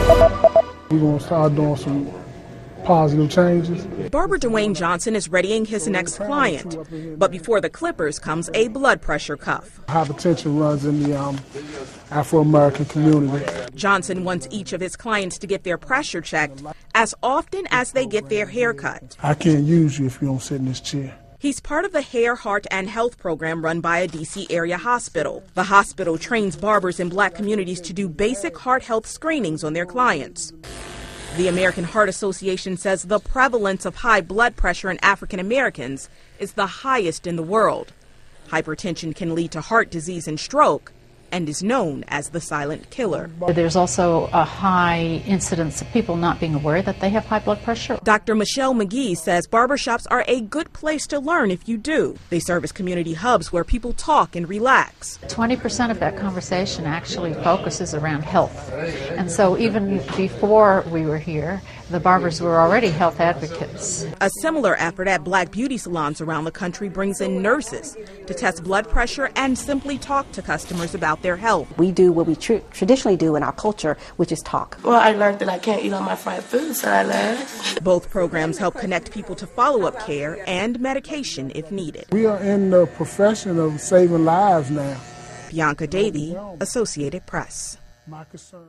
We're going to start doing some positive changes. Barber Dwayne Johnson is readying his next client, but before the clippers comes a blood pressure cuff. Hypertension runs in the Afro-American community. Johnson wants each of his clients to get their pressure checked as often as they get their hair cut. I can't use you if you don't sit in this chair. He's part of the Hair, Heart, and Health program run by a D.C. area hospital. The hospital trains barbers in black communities to do basic heart health screenings on their clients. The American Heart Association says the prevalence of high blood pressure in African Americans is the highest in the world. Hypertension can lead to heart disease and stroke, and is known as the silent killer. There's also a high incidence of people not being aware that they have high blood pressure. Dr. Michelle McGee says barbershops are a good place to learn if you do. They serve as community hubs where people talk and relax. 20% of that conversation actually focuses around health. And so even before we were here, the barbers were already health advocates. A similar effort at black beauty salons around the country brings in nurses to test blood pressure and simply talk to customers about their health. We do what we traditionally do in our culture, which is talk. Well, I learned that I can't eat all my fried food, so I learned. Both programs help connect people to follow-up care and medication if needed. We are in the profession of saving lives now. Bianca Davey, Associated Press. My concern